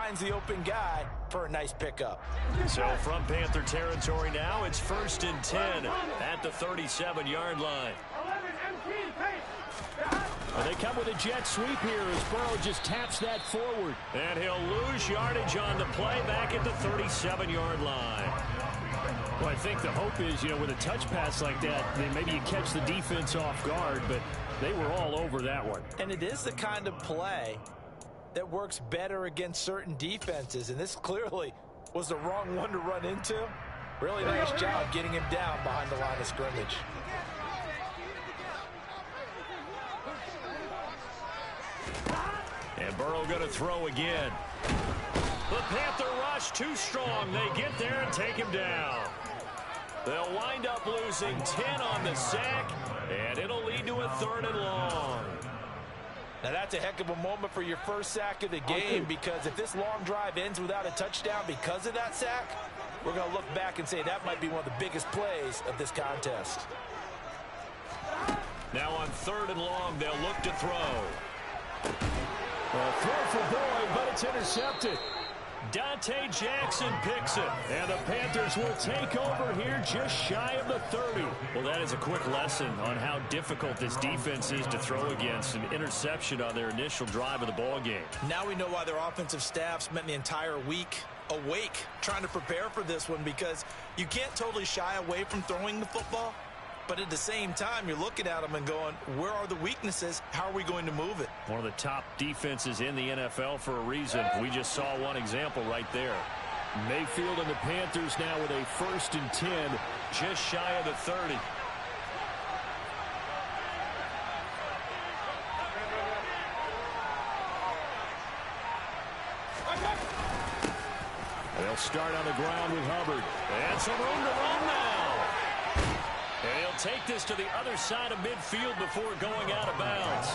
finds the open guy for a nice pickup. So from Panther territory now, it's 1st and 10 at the 37-yard line. Well, they come with a jet sweep here as Burrow just taps that forward. And he'll lose yardage on the play back at the 37-yard line. Well, I think the hope is, with a touch pass like that, then maybe you catch the defense off guard, but they were all over that one. And it is the kind of play that works better against certain defenses, and this clearly was the wrong one to run into. Really nice job getting him down behind the line of scrimmage. And Burrow going to throw again. The Panther rush too strong. They get there and take him down. They'll wind up losing 10 on the sack, and it'll lead to a 3rd and long. Now that's a heck of a moment for your first sack of the game, because if this long drive ends without a touchdown because of that sack, we're going to look back and say that might be one of the biggest plays of this contest. Now on 3rd and long, they'll look to throw. Well, throw for Boyd, but it's intercepted. Dante Jackson picks it. And the Panthers will take over here just shy of the 30. Well, that is a quick lesson on how difficult this defense is to throw against. An interception on their initial drive of the ball game. Now we know why their offensive staff spent the entire week awake trying to prepare for this one, because you can't totally shy away from throwing the football. But at the same time, you're looking at them and going, where are the weaknesses? How are we going to move it? One of the top defenses in the NFL for a reason. We just saw one example right there. Mayfield and the Panthers now with a 1st and 10. Just shy of the 30. They'll start on the ground with Hubbard. And some room to run now. And he'll take this to the other side of midfield before going out of bounds.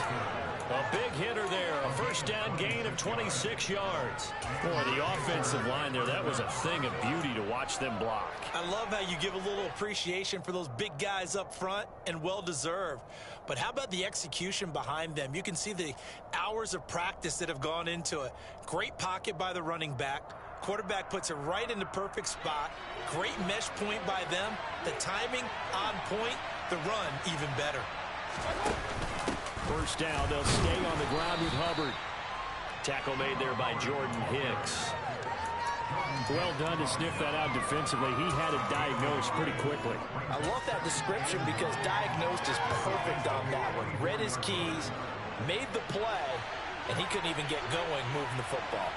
A big hitter there. A 1st down gain of 26 yards. Boy, the offensive line there, that was a thing of beauty to watch them block. I love how you give a little appreciation for those big guys up front, and well-deserved. But how about the execution behind them? You can see the hours of practice that have gone into it. Great pocket by the running back. Quarterback puts it right in the perfect spot. Great mesh point by them. The timing on point. The run even better. 1st down. They'll stay on the ground with Hubbard. Tackle made there by Jordan Hicks. Well done to sniff that out defensively. He had it diagnosed pretty quickly. I love that description, because diagnosed is perfect on that one. Read his keys, made the play, and he couldn't even get going moving the football.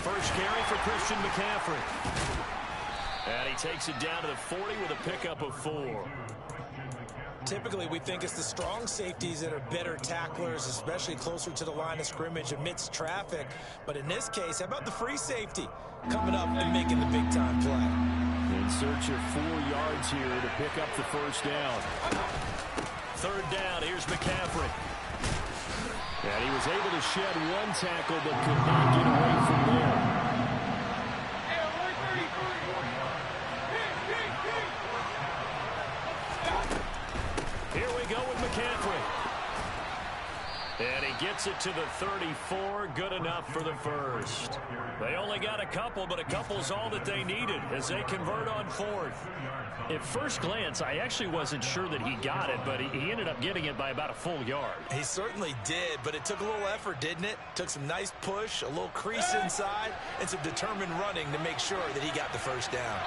First carry for Christian McCaffrey. And he takes it down to the 40 with a pickup of 4. Typically, we think it's the strong safeties that are better tacklers, especially closer to the line of scrimmage amidst traffic. But in this case, how about the free safety coming up and making the big-time play? In search of 4 yards here to pick up the 1st down. 3rd down, here's McCaffrey. And he was able to shed 1 tackle, but could not get away from there. Here we go with McCaffrey. And he gets it to the 34. Good enough for the 1st. They only got a couple, but a couple's all that they needed as they convert on 4th. At first glance, I actually wasn't sure that he got it, but he ended up getting it by about a full yard. He certainly did, but it took a little effort, didn't it? Took some nice push, a little crease inside, and some determined running to make sure that he got the 1st down.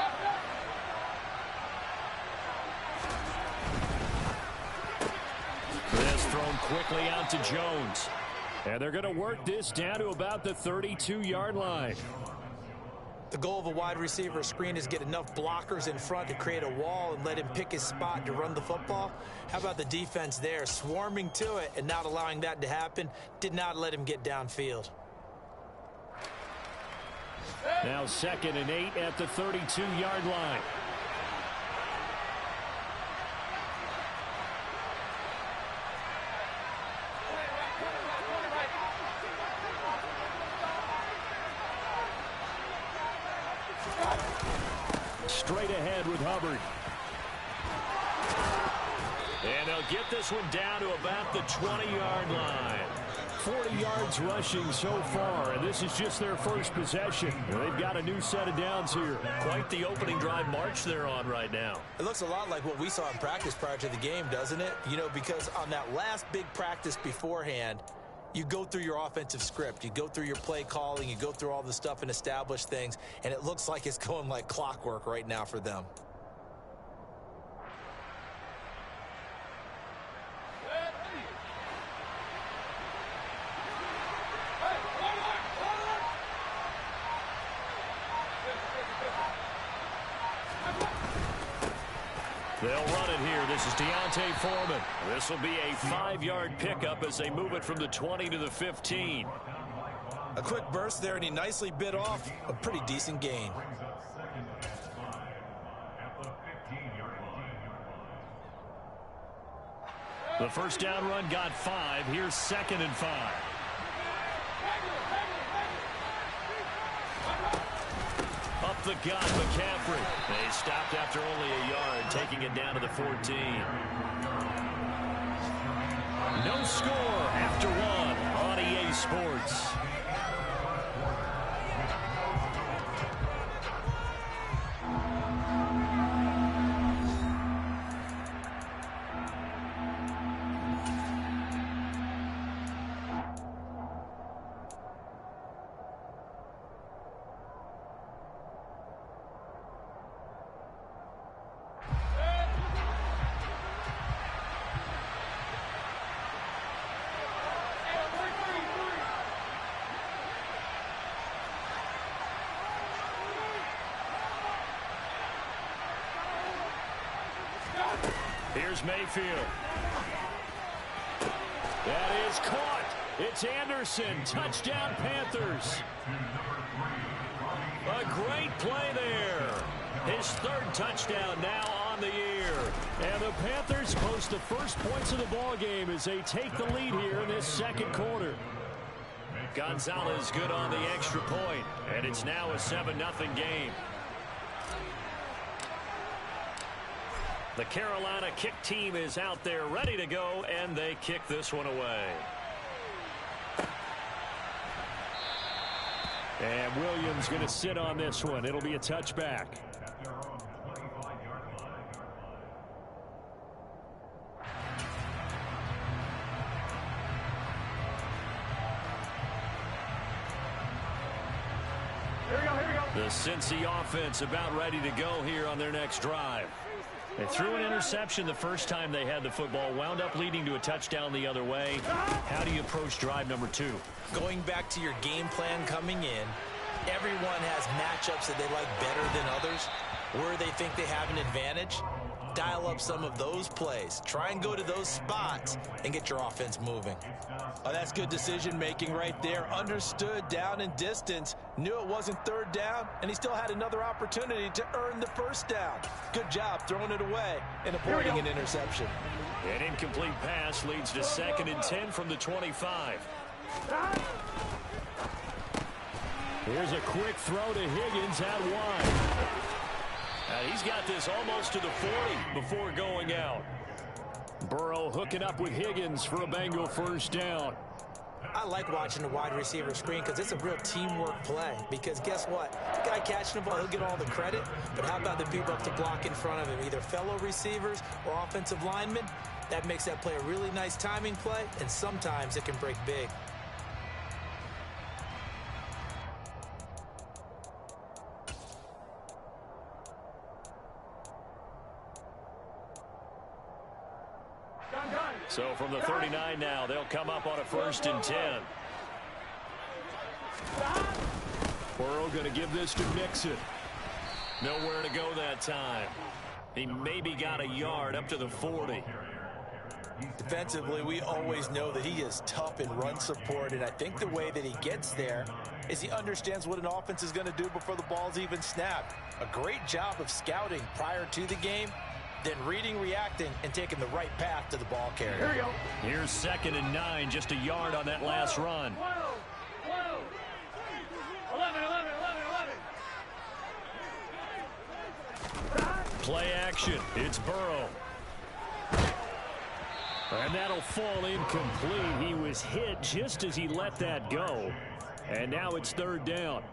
This thrown quickly out to Jones. And they're going to work this down to about the 32-yard line. The goal of a wide receiver screen is get enough blockers in front to create a wall and let him pick his spot to run the football. How about the defense there, swarming to it and not allowing that to happen? Did not let him get downfield. Now 2nd and 8 at the 32-yard line. straight ahead with Hubbard. And they'll get this one down to about the 20-yard line. 40 yards rushing so far, and this is just their first possession. They've got a new set of downs here. Quite the opening drive march they're on right now. It looks a lot like what we saw in practice prior to the game, doesn't it? You know, because on that last big practice beforehand, you go through your offensive script. You go through your play calling. You go through all the stuff and establish things, and it looks like it's going like clockwork right now for them. They'll run it here. This is Deontay Foreman. This will be a 5-yard pickup as they move it from the 20 to the 15. A quick burst there, and he nicely bit off a pretty decent gain. The first down run got 5. Here's 2nd and 5. Up the gut, McCaffrey. They stopped after only a yard, taking it down to the 14. No score after 1 on EA Sports. Here's Mayfield. That is caught. It's Anderson. Touchdown, Panthers. A great play there. His 3rd touchdown now on the year. And the Panthers post the first points of the ball game as they take the lead here in this 2nd quarter. Gonzalez good on the extra point, and it's now a 7-0 game. The Carolina kick team is out there ready to go, and they kick this one away. And Williams going to sit on this one. It'll be a touchback. The Cincy offense about ready to go here on their next drive. They threw an interception the first time they had the football, wound up leading to a touchdown the other way. How do you approach drive number 2? Going back to your game plan coming in, everyone has matchups that they like better than others. Where they think they have an advantage, dial up some of those plays. Try and go to those spots and get your offense moving. Oh, that's good decision-making right there. Understood down and distance. Knew it wasn't 3rd down, and he still had another opportunity to earn the 1st down. Good job throwing it away and avoiding an interception. An incomplete pass leads to 2nd and 10 from the 25. Here's a quick throw to Higgins out wide. He's got this almost to the 40 before going out. Burrow hooking up with Higgins for a Bengal 1st down. I like watching the wide receiver screen because it's a real teamwork play. Because guess what? The guy catching the ball, he'll get all the credit. But how about the people up to block in front of him, either fellow receivers or offensive linemen? That makes that play a really nice timing play, and sometimes it can break big. So from the 39 now, they'll come up on a 1st and 10. Burrow going to give this to Mixon. Nowhere to go that time. He maybe got a yard up to the 40. Defensively, we always know that he is tough in run support, and I think the way that he gets there is he understands what an offense is going to do before the ball's even snapped. A great job of scouting prior to the game, then reading, reacting, and taking the right path to the ball carrier. Here we go. Here's 2nd and 9, just a yard on that last run. 11. Play action. It's Burrow. And that'll fall incomplete. He was hit just as he let that go. And now it's third down.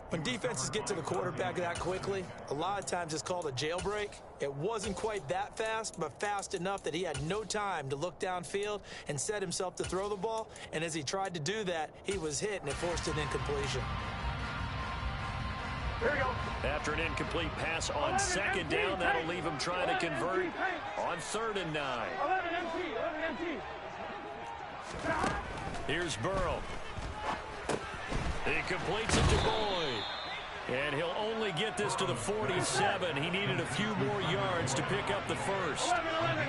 When defenses get to the quarterback that quickly, a lot of times it's called a jailbreak. It wasn't quite that fast, but fast enough that he had no time to look downfield and set himself to throw the ball. And as he tried to do that, he was hit, and it forced an incompletion. Here we go. After an incomplete pass on second down, that'll leave him trying to convert on 3rd and 9. 11 MT. Here's Burrow. He completes it to Boyd. And he'll only get this to the 47. He needed a few more yards to pick up the first. 11.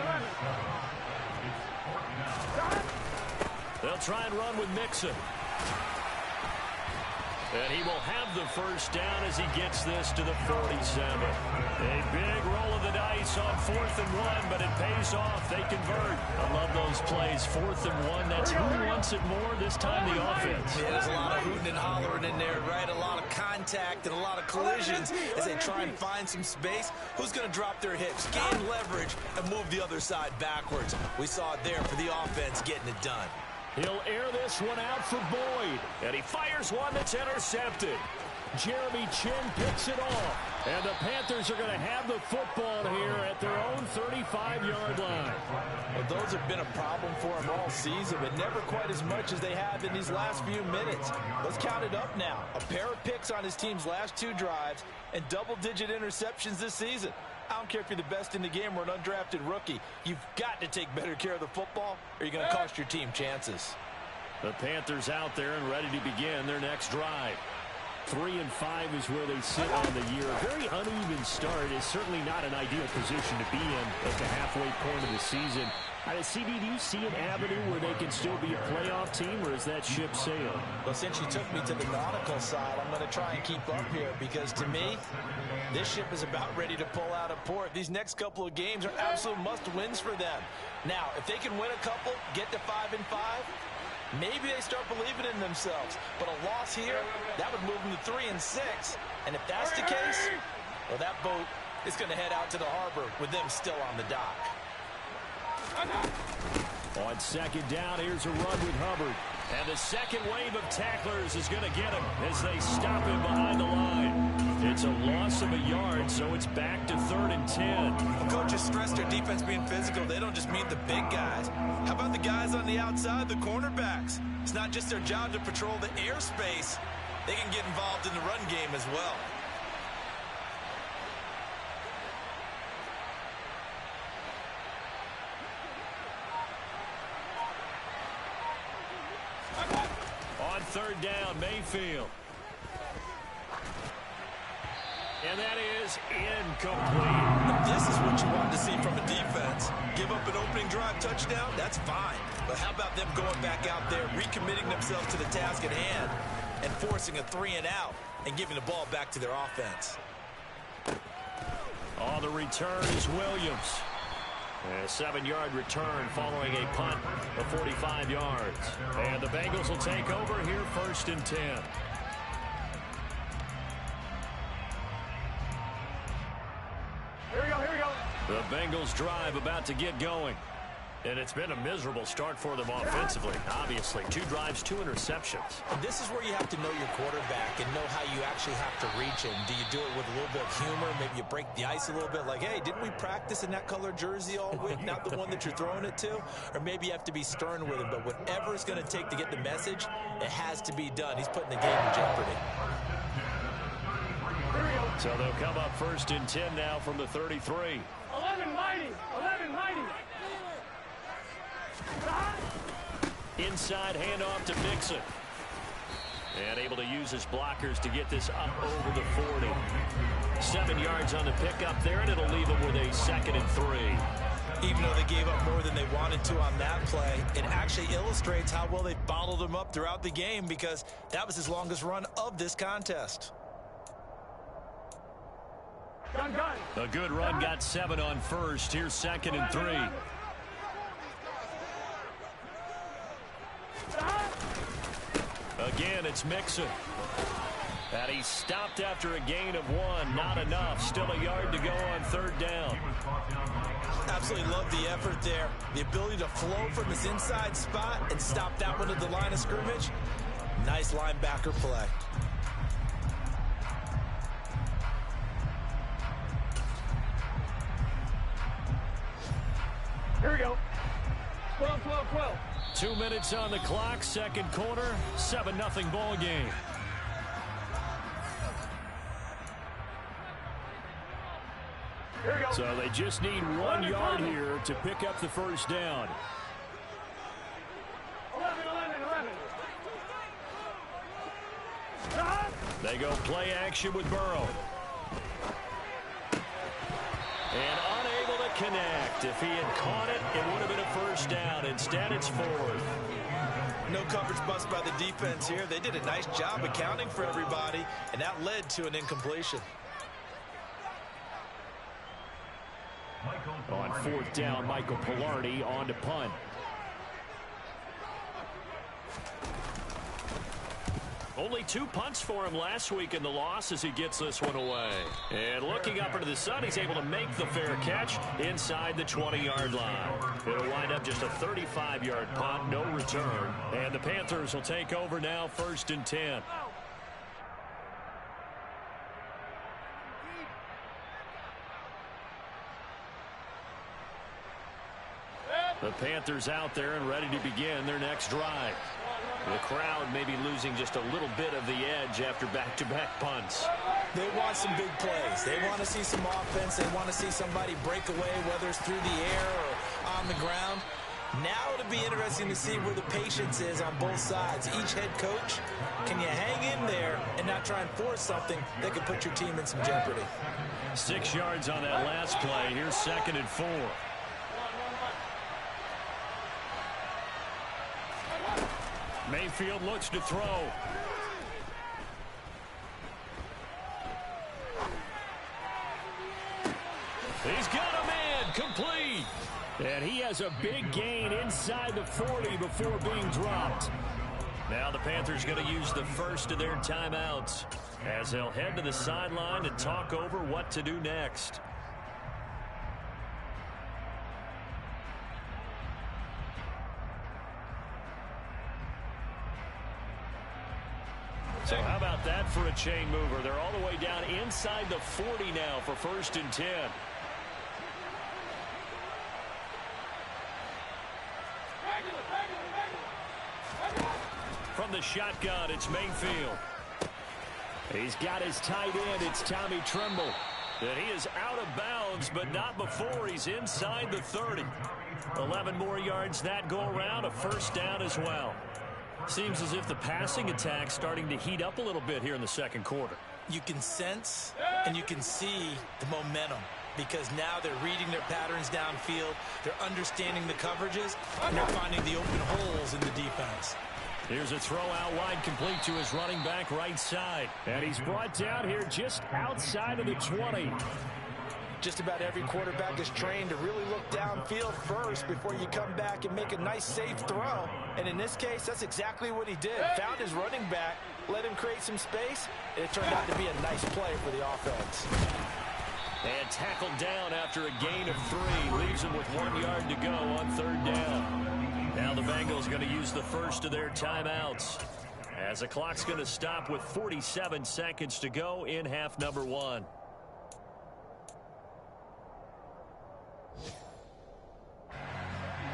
They'll try and run with Mixon. And he will have the first down as he gets this to the 47. A big roll of the dice on 4th and 1, but it pays off. They convert. I love those plays. 4th and 1. That's who wants it more this time, the offense. Yeah, there's a lot of hooting and hollering in there, right? A lot of contact and a lot of collisions as they try and find some space. Who's going to drop their hips, gain leverage, and move the other side backwards? We saw it there for the offense getting it done. He'll air this one out for Boyd. And he fires one that's intercepted. Jeremy Chin picks it off. And the Panthers are going to have the football here at their own 35-yard line. Well, those have been a problem for them all season, but never quite as much as they have in these last few minutes. Let's count it up now. A pair of picks on his team's last 2 drives and double-digit interceptions this season. I don't care if you're the best in the game or an undrafted rookie. You've got to take better care of the football or you're going to cost your team chances. The Panthers out there and ready to begin their next drive. 3-5 is where they sit on the year. A very uneven start is certainly not an ideal position to be in at the halfway point of the season. CB, do you see an avenue where they can still be a playoff team, or is that ship sailed? Well, since you took me to the nautical side, I'm going to try and keep up here because, to me, this ship is about ready to pull out of port. These next couple of games are absolute must-wins for them. Now, if they can win a couple, get to 5-5, maybe they start believing in themselves. But a loss here, that would move them to 3-6. And if that's the case, well, that boat is going to head out to the harbor with them still on the dock. On second down, here's a run with Hubbard. And the second wave of tacklers is going to get him as they stop him behind the line. It's a loss of a yard, so it's back to 3rd and 10. Well, coaches stress their defense being physical. They don't just mean the big guys. How about the guys on the outside, the cornerbacks? It's not just their job to patrol the airspace. They can get involved in the run game as well. On 3rd down, Mayfield. And that is incomplete. This is what you want to see from a defense. Give up an opening drive touchdown, that's fine. But how about them going back out there, recommitting themselves to the task at hand, and forcing a 3-and-out and giving the ball back to their offense? On the return is Williams. A 7-yard return following a punt of 45 yards. And the Bengals will take over here 1st and 10. Here we go. The Bengals drive about to get going. And it's been a miserable start for them offensively. Obviously, 2 drives, 2 interceptions. This is where you have to know your quarterback and know how you actually have to reach him. Do you do it with a little bit of humor? Maybe you break the ice a little bit like, hey, didn't we practice in that color jersey all week? Not the one that you're throwing it to? Or maybe you have to be stern with him. But whatever it's going to take to get the message, it has to be done. He's putting the game in jeopardy. So they'll come up 1st and 10 now from the 33. 11 mighty. Inside handoff to Mixon. And able to use his blockers to get this up over the 40. 7 yards on the pickup there, and it'll leave him with a 2nd and 3. Even though they gave up more than they wanted to on that play, it actually illustrates how well they bottled him up throughout the game because that was his longest run of this contest. Gun. A good run, got 7 on 1st. Here's 2nd and 3. Again, it's Mixon. And he stopped after a gain of 1. Not enough. Still a yard to go on 3rd down. Absolutely love the effort there. The ability to flow from his inside spot and stop that one at the line of scrimmage. Nice linebacker play. Here we go. 12, 12, 12. 2 minutes on the clock, second quarter, 7-0 ball game. Here we go. So they just need 1 yard here to pick up the first down. 11, 11, 11. They go play action with Burrow. And unable to connect. If he had caught it, it would have been a first down. Instead, it's 4th. No coverage bust by the defense here. They did a nice job accounting for everybody, and that led to an incompletion. On 4th down, Michael Pilardi on to punt. Only 2 punts for him last week in the loss as he gets this one away. And looking up into the sun, he's able to make the fair catch inside the 20-yard line. It'll wind up just a 35-yard punt, no return. And the Panthers will take over now, 1st and 10. The Panthers out there and ready to begin their next drive. The crowd may be losing just a little bit of the edge after back-to-back punts. They want some big plays. They want to see some offense. They want to see somebody break away, whether it's through the air or on the ground. Now it'll be interesting to see where the patience is on both sides. Each head coach, can you hang in there and not try and force something that could put your team in some jeopardy? 6 yards on that last play. Here's 2nd and 4. Mayfield looks to throw. He's got a man, complete. And he has a big gain inside the 40 before being dropped. Now the Panthers going to use the first of their timeouts as they'll head to the sideline and talk over what to do next. So how about that for a chain mover? They're all the way down inside the 40 now for 1st and 10. From the shotgun, it's Mayfield. He's got his tight end. It's Tommy Tremble. And he is out of bounds, but not before he's inside the 30. 11 more yards that go around, a first down as well. Seems as if the passing attack's starting to heat up a little bit here in the second quarter. You can sense and you can see the momentum because now they're reading their patterns downfield, they're understanding the coverages, and they're finding the open holes in the defense. Here's a throw out wide, complete to his running back right side. And he's brought down here just outside of the 20. Just about every quarterback is trained to really look downfield first before you come back and make a nice, safe throw. And in this case, that's exactly what he did. Found his running back, let him create some space, and it turned out to be a nice play for the offense. And tackled down after a gain of 3. Leaves him with 1 yard to go on 3rd down. Now the Bengals going to use the first of their timeouts as the clock's going to stop with 47 seconds to go in half number 1.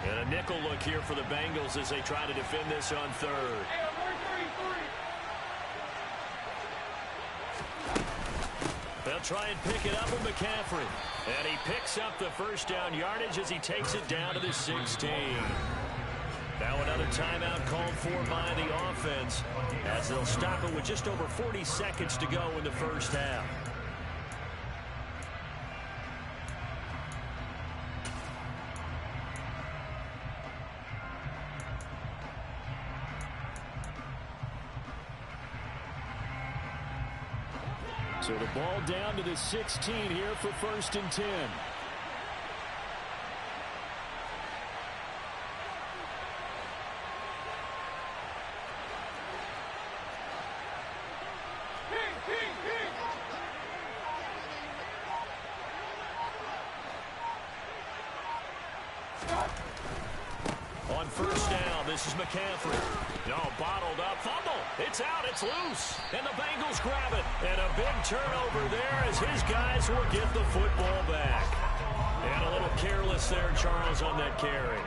And a nickel look here for the Bengals as they try to defend this on 3rd. They'll try and pick it up with McCaffrey. And he picks up the first down yardage as he takes it down to the 16. Now another timeout called for by the offense as they'll stop it with just over 40 seconds to go in the first half. So the ball down to the 16 here for 1st and 10. On first down, this is McCaffrey. No, bottled up, fumble. It's out, it's loose. And the Bengals grab it. And a big turnover there as his guys will get the football back. And a little careless there, Charles, on that carry.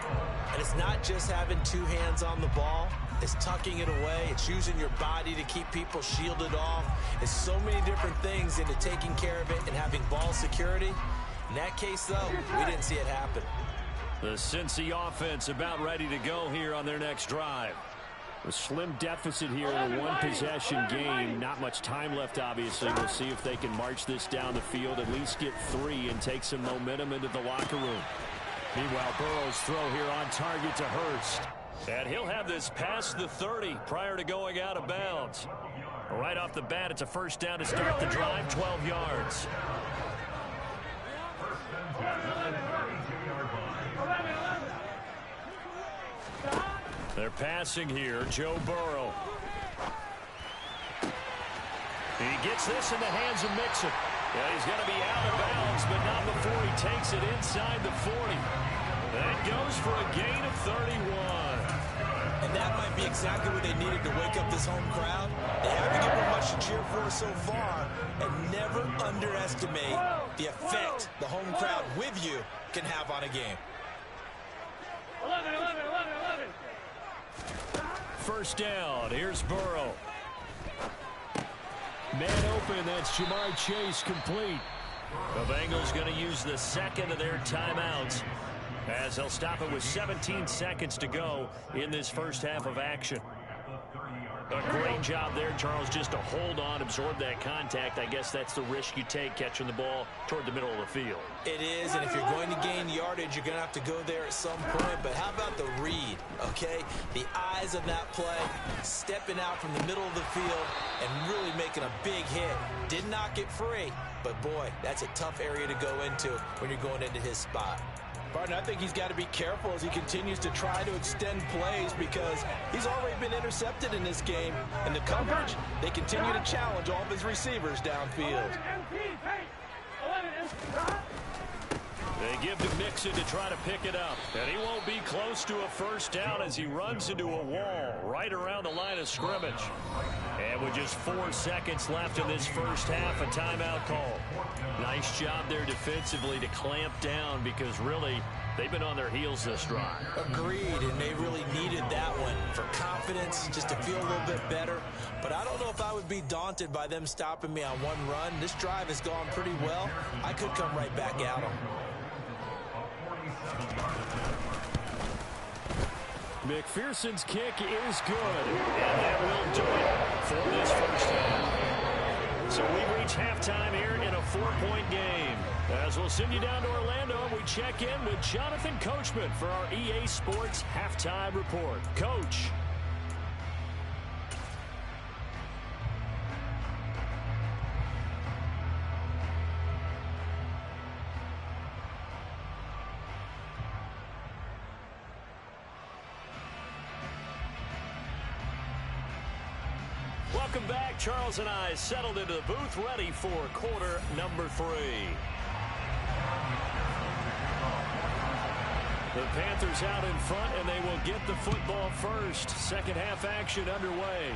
And it's not just having two hands on the ball. It's tucking it away. It's using your body to keep people shielded off. It's so many different things into taking care of it and having ball security. In that case, though, we didn't see it happen. The Cincy offense about ready to go here on their next drive. A slim deficit here in a one-possession game. Not much time left, obviously. We'll see if they can march this down the field, at least get 3, and take some momentum into the locker room. Meanwhile, Burrow's throw here on target to Hurst. And he'll have this past the 30 prior to going out of bounds. Right off the bat, it's a first down to start the drive, 12 yards. They're passing here, Joe Burrow. He gets this in the hands of Mixon. Yeah, he's going to be out of bounds, but not before he takes it inside the 40. That goes for a gain of 31. And that might be exactly what they needed to wake up this home crowd. They haven't given them much to cheer for so far, and never underestimate the effect the home crowd with you can have on a game. 11. First down, here's Burrow. Man open, that's Jamar Chase, complete. The Bengals going to use the second of their timeouts as they'll stop it with 17 seconds to go in this first half of action. A great job there, Charles, just to hold on, absorb that contact. I guess that's the risk you take catching the ball toward the middle of the field. It is, and if you're going to gain yardage, you're going to have to go there at some point. But how about the read, okay? The eyes of that play, stepping out from the middle of the field and really making a big hit. Did not get free, but boy, that's a tough area to go into when you're going into his spot. Partner, I think he's got to be careful as he continues to try to extend plays because he's already been intercepted in this game. And the coverage, they continue to challenge all of his receivers downfield. They give to Mixon to try to pick it up. And he won't be close to a first down as he runs into a wall right around the line of scrimmage. And with just 4 seconds left in this first half, a timeout call. Nice job there defensively to clamp down because really they've been on their heels this drive. Agreed, and they really needed that one for confidence, just to feel a little bit better. But I don't know if I would be daunted by them stopping me on one run. This drive has gone pretty well. I could come right back at them. McPherson's kick is good. And that will do it for this first half. So we reach halftime here in a 4-point game. As we'll send you down to Orlando, we check in with Jonathan Coachman for our EA Sports Halftime Report. Coach. Welcome back. Charles and I settled into the booth ready for quarter number 3. The Panthers out in front, and they will get the football first. Second half action underway.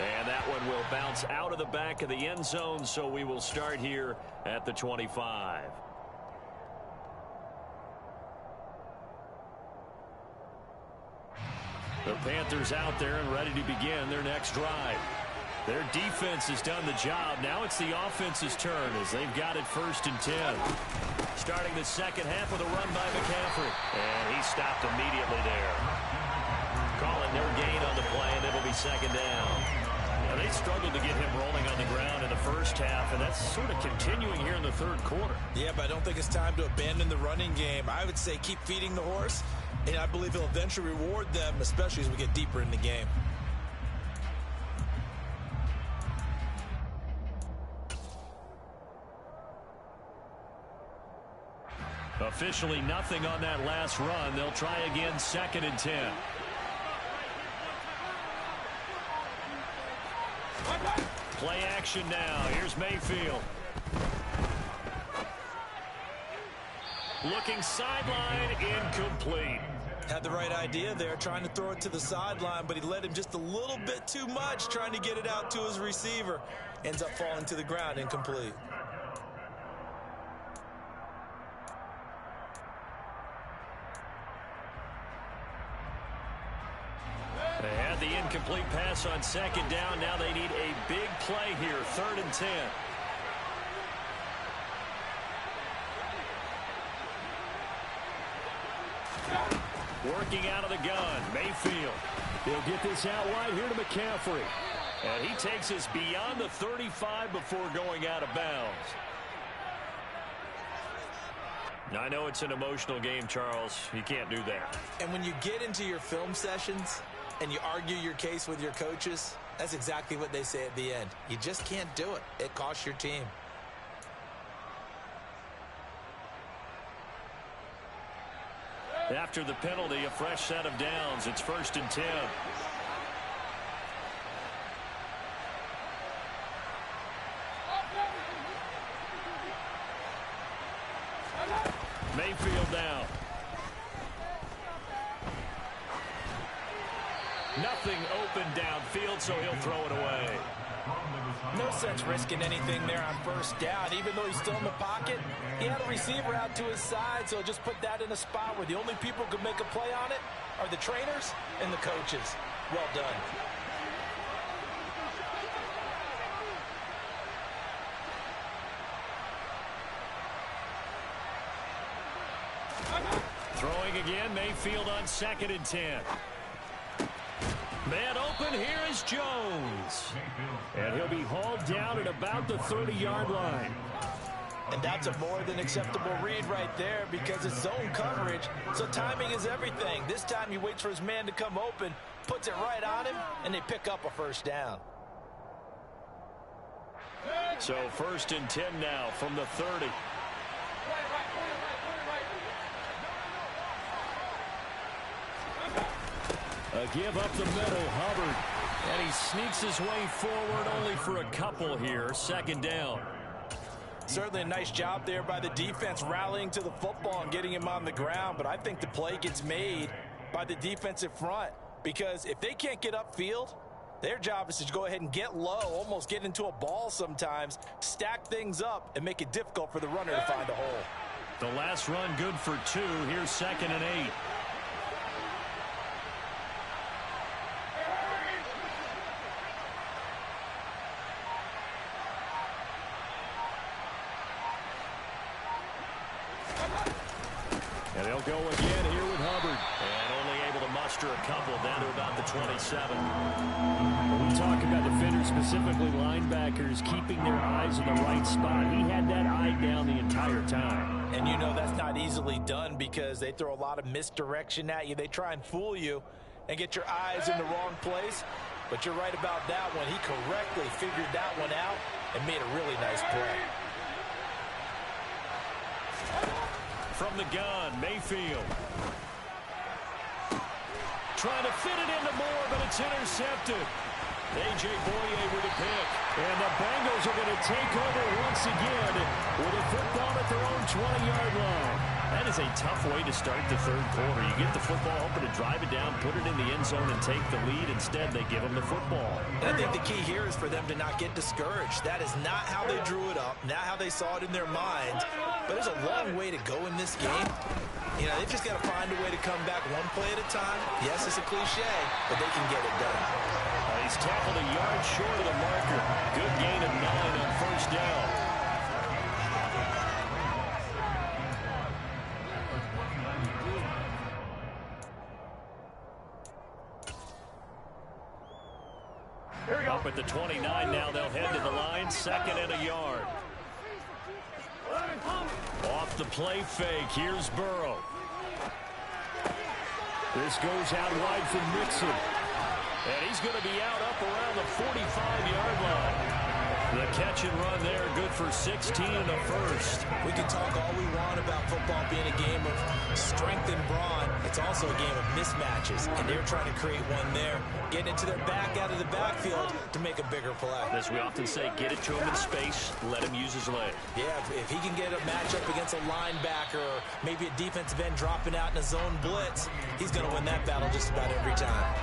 And that one will bounce out of the back of the end zone, so we will start here at the 25. The Panthers out there and ready to begin their next drive. Their defense has done the job. Now it's the offense's turn as they've got it 1st and 10. Starting the second half with a run by McCaffrey. And he stopped immediately there. Calling no gain on the play, and it'll be second down. Now, they struggled to get him rolling on the ground in the first half, and that's sort of continuing here in the third quarter. Yeah, but I don't think it's time to abandon the running game. I would say keep feeding the horse, and I believe he'll eventually reward them, especially as we get deeper in the game. Officially nothing on that last run. They'll try again 2nd and 10. Play action now. Here's Mayfield. Looking sideline, incomplete. Had the right idea there, trying to throw it to the sideline, but he led him just a little bit too much, trying to get it out to his receiver. Ends up falling to the ground, incomplete. They had the incomplete pass on second down. Now they need a big play here, 3rd and 10. Working out of the gun, Mayfield. They'll get this out wide here to McCaffrey. And he takes us beyond the 35 before going out of bounds. Now, I know it's an emotional game, Charles. You can't do that. And when you get into your film sessions and you argue your case with your coaches, that's exactly what they say at the end. You just can't do it. It costs your team. After the penalty, a fresh set of downs. It's 1st and 10. Mayfield now. Nothing open downfield, so he'll throw it away. No sense risking anything there on 1st down. Even though he's still in the pocket, he had a receiver out to his side, so just put that in a spot where the only people who could make a play on it are the trainers and the coaches. Well done. Throwing again, Mayfield on 2nd and 10. Man open, here is Jones. And he'll be hauled down at about the 30-yard line. And that's a more than acceptable read right there because it's zone coverage, so timing is everything. This time he waits for his man to come open, puts it right on him, and they pick up a 1st down. So 1st and 10 now from the 30. A give up the middle, Hubbard. And he sneaks his way forward only for a couple here. 2nd down. Certainly a nice job there by the defense rallying to the football and getting him on the ground, but I think the play gets made by the defensive front because if they can't get upfield, their job is to go ahead and get low, almost get into a ball sometimes, stack things up, and make it difficult for the runner to find a hole. The last run good for 2. Here's 2nd and 8. And they'll go again here with Hubbard. And only able to muster a couple down to about the 27. When we talk about defenders, specifically linebackers, keeping their eyes in the right spot, he had that eye down the entire time. And you know that's not easily done because they throw a lot of misdirection at you. They try and fool you and get your eyes in the wrong place. But you're right about that one. He correctly figured that one out and made a really nice play. From the gun, Mayfield. Trying to fit it into Moore, but it's intercepted. A.J. Boye with a pick. And the Bengals are going to take over once again with a football at their own 20-yard line. That is a tough way to start the 3rd quarter. You get the football, hoping to drive it down, put it in the end zone, and take the lead. Instead, they give them the football. And I think the key here is for them to not get discouraged. That is not how they drew it up, not how they saw it in their minds. But there's a long way to go in this game. You know, they've just got to find a way to come back one play at a time. Yes, it's a cliche, but they can get it done. He's tackled a yard short of the marker. Good gain of 9 on 1st down. Up at the 29 now, they'll head to the line. 2nd and a yard. Off the play fake, here's Burrow. This goes out wide for Mixon. And he's going to be out up around the 45-yard line. The catch and run there, good for 16 and a first. We can talk all we want about football being a game of strength and brawn. It's also a game of mismatches, and they're trying to create one there, getting into their back out of the backfield to make a bigger play. As we often say, get it to him in space, let him use his leg. Yeah, if he can get a matchup against a linebacker or maybe a defensive end dropping out in a zone blitz, he's going to win that battle just about every time.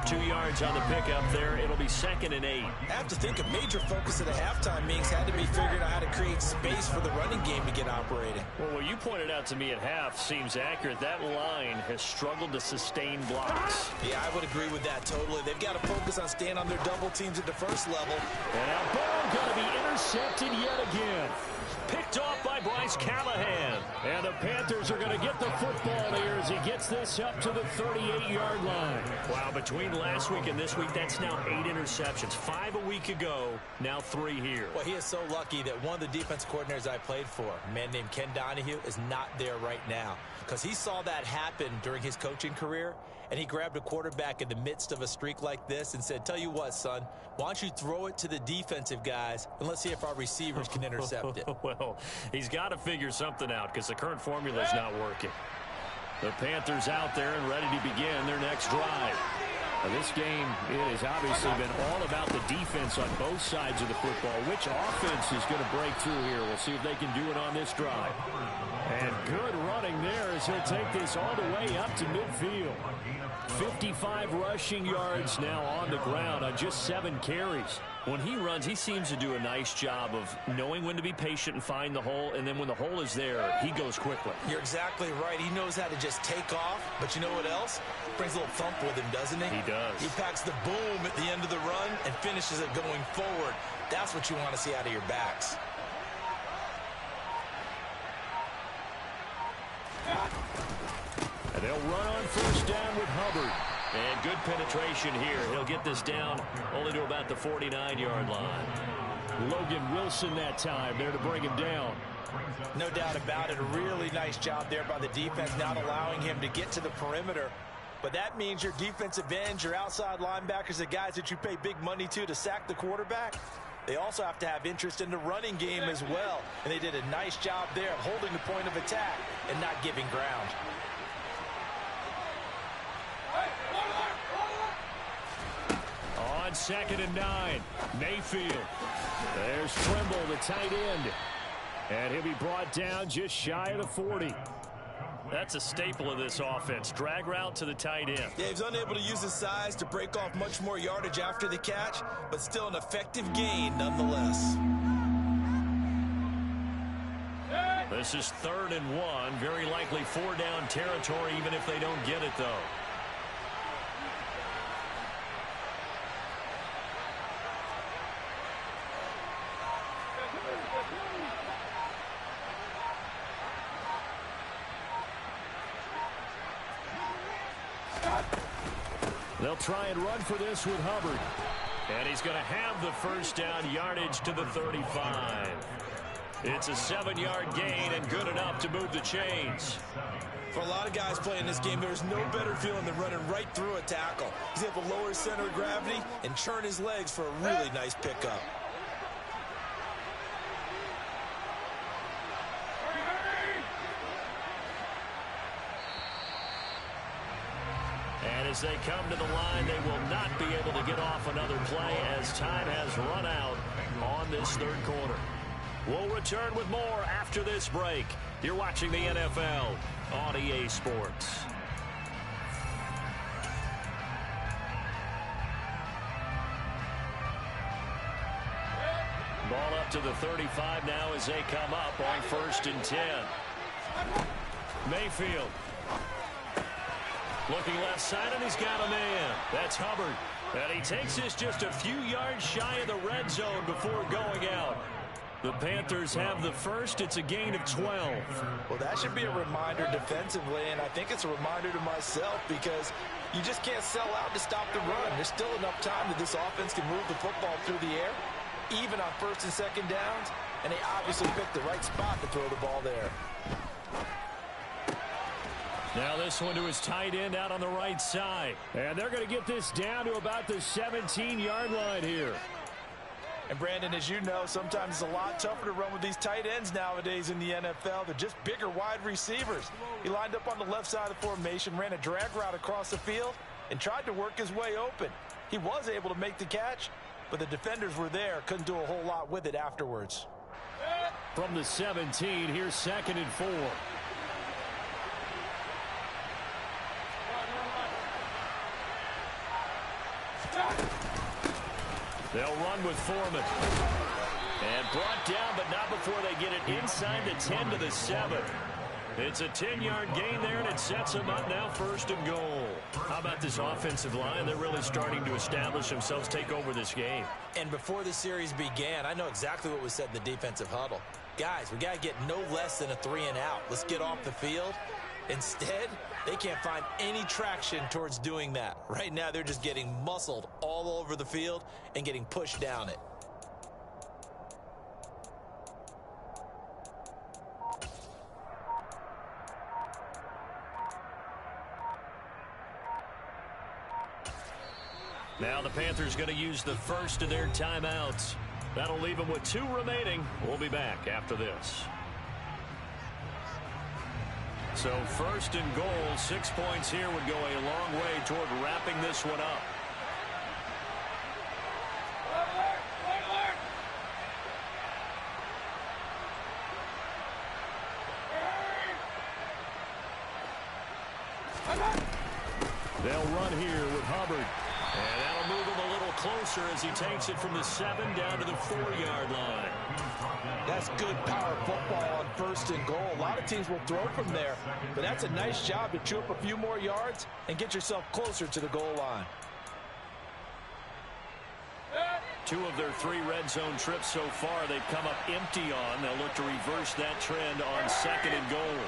2 yards on the pickup there. It'll be 2nd and 8. I have to think a major focus of the halftime meetings had to be figuring out how to create space for the running game to get operating. Well, what you pointed out to me at half seems accurate. That line has struggled to sustain blocks. Yeah, I would agree with that totally. They've got to focus on staying on their double teams at the first level. And our ball going to be intercepted yet again. Picked off by Bryce Callahan. And the Panthers are going to get the football here as he gets this up to the 38-yard line. Wow, between last week and this week, that's now 8 interceptions. 5 a week ago, now 3 here. Well, he is so lucky that one of the defense coordinators I played for, a man named Ken Donahue, is not there right now. Because he saw that happen during his coaching career, and he grabbed a quarterback in the midst of a streak like this and said, tell you what, son, why don't you throw it to the defensive guys, and let's see if our receivers can intercept it. Well, he's got to figure something out because the current formula is not working. The Panthers out there and ready to begin their next drive. Now, this game, it has obviously been all about the defense on both sides of the football. Which offense is going to break through here? We'll see if they can do it on this drive. And good running there as he'll take this all the way up to midfield. 55 rushing yards now on the ground on just 7 carries. When he runs, he seems to do a nice job of knowing when to be patient and find the hole, and then when the hole is there, he goes quickly. You're exactly right. He knows how to just take off, but you know what else? Brings a little thump with him, doesn't he? He does. He packs the boom at the end of the run and finishes it going forward. That's what you want to see out of your backs. And they'll run on first down with Hubbard. And good penetration here. He'll get this down only to about the 49-yard line. Logan Wilson that time there to bring him down. No doubt about it. A really nice job there by the defense, not allowing him to get to the perimeter. But that means your defensive ends, your outside linebackers, the guys that you pay big money to sack the quarterback, they also have to have interest in the running game as well. And they did a nice job there of holding the point of attack and not giving ground. On 2nd and 9, Mayfield. There's Trimble, the tight end. And he'll be brought down just shy of the 40. That's a staple of this offense. Drag route to the tight end. Yeah, he's unable to use his size to break off much more yardage after the catch, but still an effective gain nonetheless. This is 3rd and 1. Very likely 4-down territory, even if they don't get it, though. They'll try and run for this with Hubbard. And he's going to have the first down yardage to the 35. It's a 7-yard gain and good enough to move the chains. For a lot of guys playing this game, there's no better feeling than running right through a tackle. He's able to lower his center of gravity and churn his legs for a really nice pickup. And as they come to the line, they will not be able to get off another play as time has run out on this 3rd quarter. We'll return with more after this break. You're watching the NFL on EA Sports. Ball up to the 35 now as they come up on 1st and 10. Mayfield. Looking left side, and he's got a man. That's Hubbard. And he takes this just a few yards shy of the red zone before going out. The Panthers have the first. It's a gain of 12. Well, that should be a reminder defensively, and I think it's a reminder to myself because you just can't sell out to stop the run. There's still enough time that this offense can move the football through the air, even on 1st and 2nd downs, and they obviously picked the right spot to throw the ball there. Now this one to his tight end out on the right side. And they're going to get this down to about the 17-yard line here. And Brandon, as you know, sometimes it's a lot tougher to run with these tight ends nowadays in the NFL. They're just bigger wide receivers. He lined up on the left side of the formation, ran a drag route across the field, and tried to work his way open. He was able to make the catch, but the defenders were there, couldn't do a whole lot with it afterwards. From the 17, here's 2nd and 4. They'll run with Foreman. And brought down, but not before they get it inside the 10 to the 7. It's a 10-yard gain there, and it sets them up now 1st and goal. How about this offensive line? They're really starting to establish themselves, take over this game. And before the series began, I know exactly what was said in the defensive huddle. Guys, we got to get no less than a 3-and-out. Let's get off the field. Instead, they can't find any traction towards doing that. Right now, they're just getting muscled all over the field and getting pushed down it. Now the Panthers going to use the first of their timeouts. That'll leave them with 2 remaining. We'll be back after this. So 1st and goal, 6 points here would go a long way toward wrapping this one up. They'll run here with Hubbard. And that'll move him a little closer as he takes it from the 7 down to the 4-yard line. That's good power football on 1st and goal. A lot of teams will throw from there, but that's a nice job to chew up a few more yards and get yourself closer to the goal line. 2 of their 3 red zone trips so far they've come up empty on. They'll look to reverse that trend on 2nd and goal.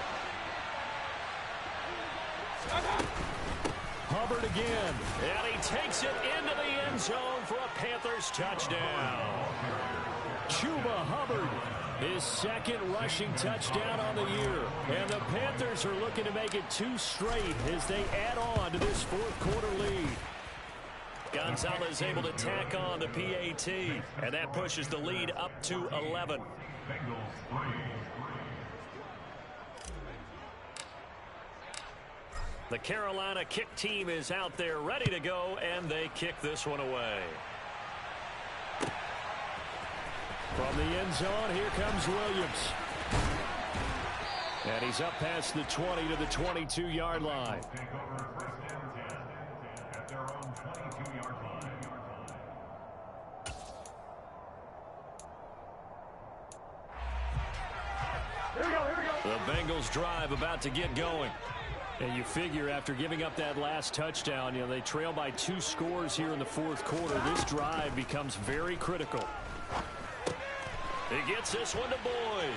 Hubbard again, and he takes it into the end zone for a Panthers touchdown. Chuba Hubbard, his 2nd rushing touchdown on the year. And the Panthers are looking to make it 2 straight as they add on to this 4th quarter lead. Gonzalez able to tack on the PAT, and that pushes the lead up to 11. The Carolina kick team is out there ready to go, and they kick this one away. From the end zone, here comes Williams. And he's up past the 20 to the 22-yard line. The Bengals drive about to get going. And you figure after giving up that last touchdown, they trail by 2 scores here in the 4th quarter. This drive becomes very critical. He gets this one to Boyd.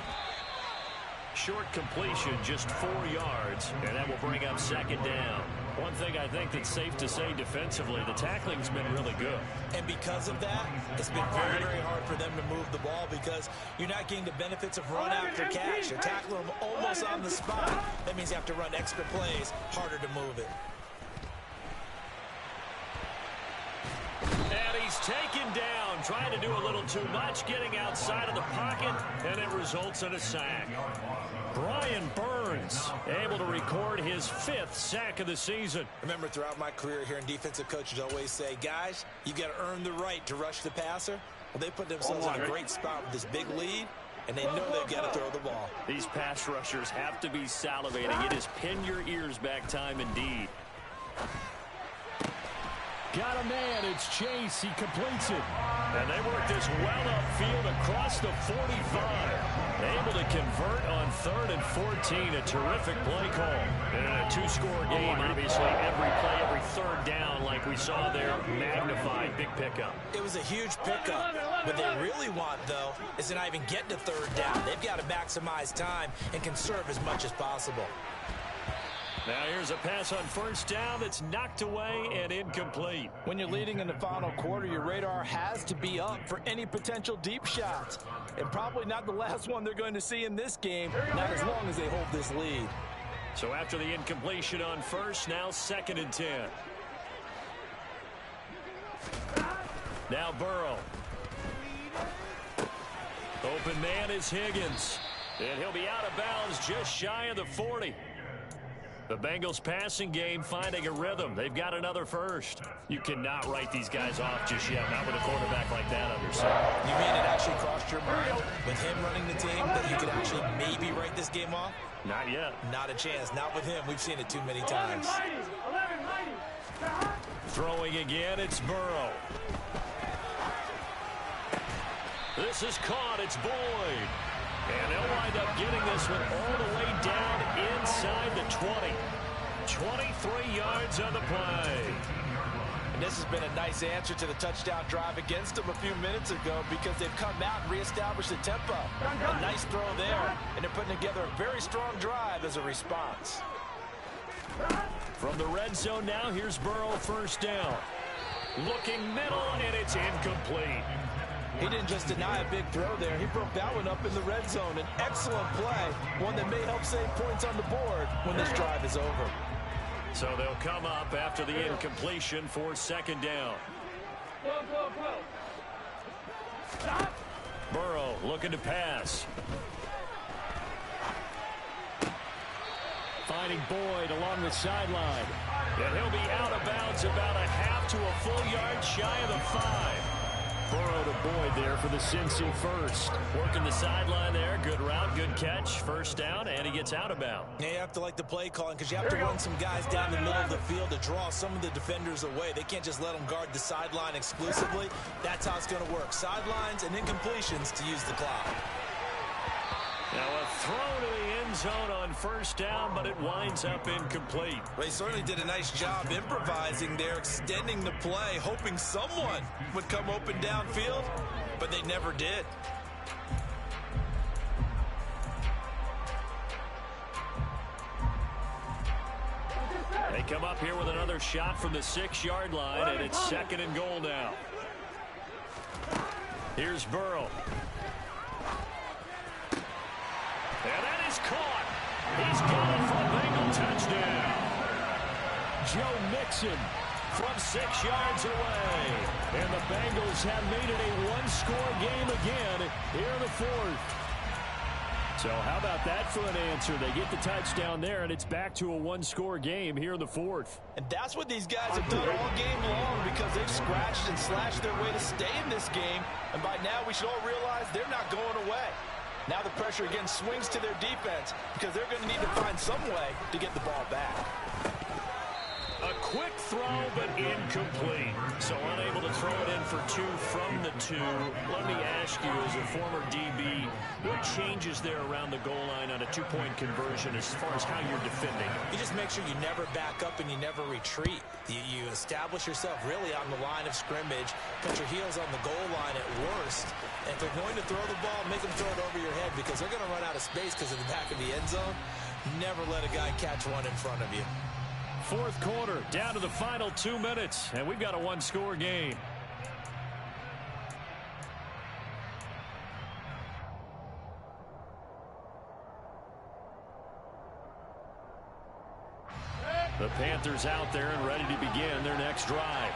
Short completion, just 4 yards, and that will bring up 2nd down. One thing I think that's safe to say defensively, the tackling's been really good. And because of that, it's been very, very hard for them to move the ball because you're not getting the benefits of run after catch. You're tackling them almost on the spot. That means you have to run extra plays, harder to move it. And he's taken down, trying to do a little too much, getting outside of the pocket, and it results in a sack. Brian Burns able to record his 5th sack of the season. Remember, throughout my career here in defensive coaches always say, guys, you got to earn the right to rush the passer. Well, they put themselves in a great spot with this big lead, and they know they've got to throw the ball. These pass rushers have to be salivating. It is pin your ears back time indeed. Got a man, it's Chase, he completes it. And they work this well upfield across the 45. Able to convert on 3rd and 14, a terrific play call. And in a 2-score game, obviously every play, every 3rd down like we saw there, magnified, big pickup. It was a huge pickup. What they really want, though, is to not even get to 3rd down. They've got to maximize time and conserve as much as possible. Now here's a pass on 1st down that's knocked away and incomplete. When you're leading in the final quarter, your radar has to be up for any potential deep shots. And probably not the last one they're going to see in this game, not as long as they hold this lead. So after the incompletion on 1st, now 2nd and 10. Now Burrow. Open man is Higgins. And he'll be out of bounds just shy of the 40. The Bengals passing game finding a rhythm. They've got another first. You cannot write these guys off just yet, not with a quarterback like that under center. You mean it actually crossed your mind with him running the team that you could actually maybe write this game off? Not yet. Not a chance. Not with him. We've seen it too many times. Throwing again, it's Burrow. This is caught. It's Boyd. And they'll wind up getting this one all the way down inside the 20. 23 yards on the play. And this has been a nice answer to the touchdown drive against them a few minutes ago because they've come out and reestablished the tempo. A nice throw there, and they're putting together a very strong drive as a response. From the red zone now, here's Burrow first down. Looking middle, and it's incomplete. He didn't just deny a big throw there. He broke that one up in the red zone. An excellent play, one that may help save points on the board when this drive is over. So they'll come up after the incompletion for second down. Burrow looking to pass. Finding Boyd along the sideline. And he'll be out of bounds about a half to a full yard shy of the 5. Burrow to Boyd there for the Cincy first. Working the sideline there. Good route, good catch. First down, and he gets out of bounds. Yeah, you have to like the play calling because you have to run some guys down the middle of the field to draw some of the defenders away. They can't just let them guard the sideline exclusively. That's how it's going to work. Sidelines and incompletions to use the clock. Now a throw to the end zone on first down, but it winds up incomplete. Well, he certainly did a nice job improvising there, extending the play, hoping someone would come open downfield, but they never did. They come up here with another shot from the 6-yard line, and it's second and goal now. Here's Burrow. And that is caught. He's got it for a Bengal touchdown. Joe Mixon from 6 yards away. And the Bengals have made it a one-score game again here in the fourth. So how about that for an answer? They get the touchdown there, and it's back to a one-score game here in the fourth. And that's what these guys have done all game long because they've scratched and slashed their way to stay in this game. And by now we should all realize they're not going away. Now the pressure again swings to their defense because they're going to need to find some way to get the ball back. A quick throw, but incomplete. So unable to throw it in for 2 from the 2. Let me ask you, as a former DB, what changes there around the goal line on a 2-point conversion as far as how you're defending? You just make sure you never back up and you never retreat. You establish yourself really on the line of scrimmage, put your heels on the goal line at worst. And if they're going to throw the ball, make them throw it over your head because they're going to run out of space because of the back of the end zone. Never let a guy catch one in front of you. Fourth quarter, down to the final 2 minutes, and we've got a one-score game. The Panthers out there and ready to begin their next drive.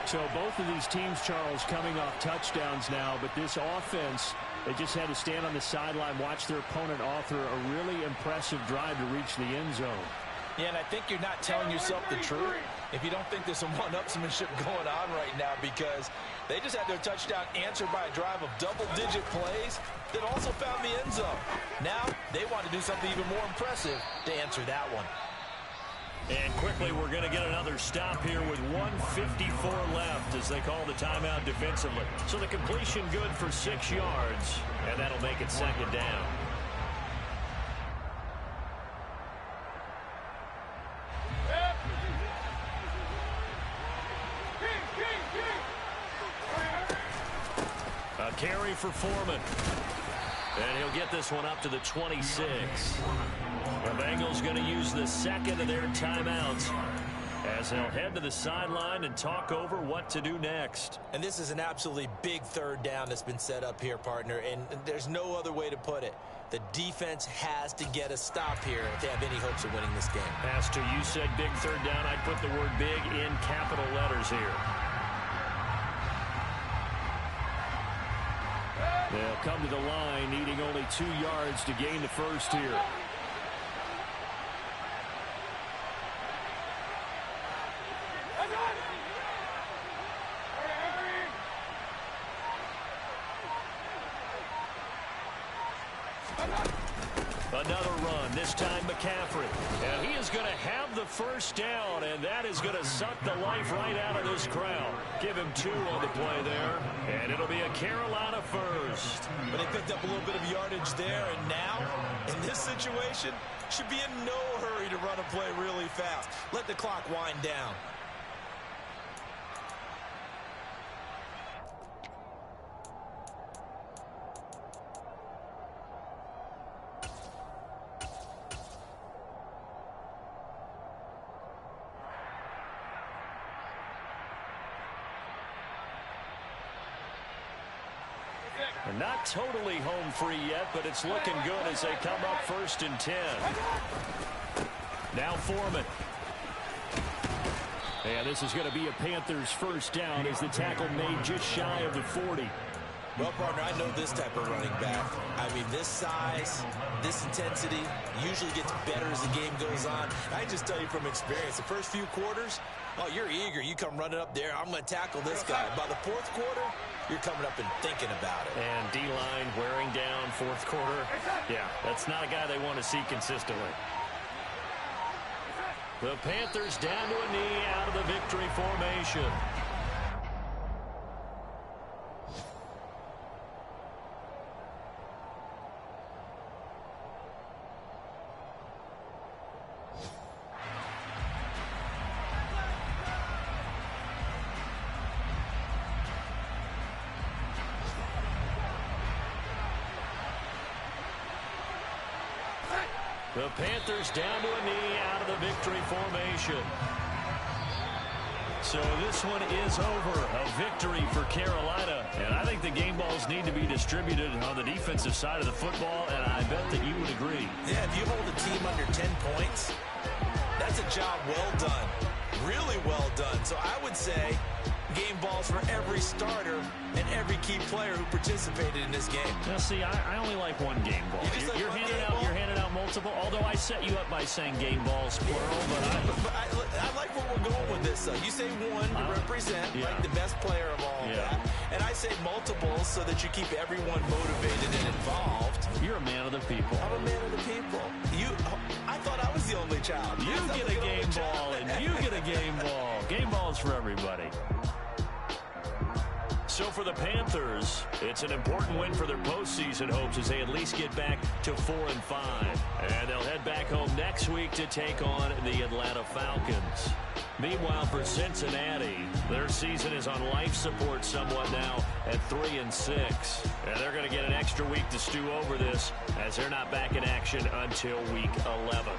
So both of these teams, Charles, coming off touchdowns now, but this offense, they just had to stand on the sideline, watch their opponent author a really impressive drive to reach the end zone. Yeah, and I think you're not telling yourself the truth if you don't think there's some one-upsmanship going on right now because they just had their touchdown answered by a drive of double-digit plays that also found the end zone. Now they want to do something even more impressive to answer that one. And quickly, we're going to get another stop here with 1:54 left as they call the timeout defensively. So the completion good for 6 yards, and that'll make it second down. A carry for Foreman. And he'll get this one up to the 26. The Bengals going to use the second of their timeouts as they'll head to the sideline and talk over what to do next. And this is an absolutely big third down that's been set up here, partner, and there's no other way to put it. The defense has to get a stop here if they have any hopes of winning this game. Pastor, you said big third down. I'd put the word big in capital letters here. They'll come to the line, needing only 2 yards to gain the first here. Another run, this time McCaffrey. And he is going to have the first down, and that is going to suck the life right out of this crowd. Give him 2 on the play there, and it'll be a Carolina first. But they picked up a little bit of yardage there, and now, in this situation, should be in no hurry to run a play really fast. Let the clock wind down. Not totally home free yet, but it's looking good as they come up 1st and 10. Now Foreman. And this is going to be a Panthers first down as the tackle made just shy of the 40. Well, partner, I know this type of running back. I mean, this size, this intensity usually gets better as the game goes on. I just tell you from experience, the first few quarters, oh, you're eager. You come running up there. I'm going to tackle this guy. By the 4th quarter, you're coming up and thinking about it. And D-line wearing down 4th quarter. Yeah, that's not a guy they want to see consistently. The Panthers down to a knee out of the victory formation. The Panthers down to a knee out of the victory formation. So this one is over. A victory for Carolina. And I think the game balls need to be distributed on the defensive side of the football, and I bet that you would agree. Yeah, if you hold a team under 10 points, that's a job well done. Really well done. So I would say game balls for every starter and every key player who participated in this game. Now, see, I only like one game ball. You're handing out multiple, although I set you up by saying game balls plural, but I like where we're going with this. You say one to represent like the best player of all that, and I say multiples so that you keep everyone motivated and involved. You're a man of the people. I'm a man of the people. I thought I was the only child. You get a game ball, and you get a game ball. Game balls for everybody. So for the Panthers, it's an important win for their postseason hopes as they at least get back to 4-5. And they'll head back home next week to take on the Atlanta Falcons. Meanwhile, for Cincinnati, their season is on life support somewhat now at 3-6. And they're going to get an extra week to stew over this as they're not back in action until week 11.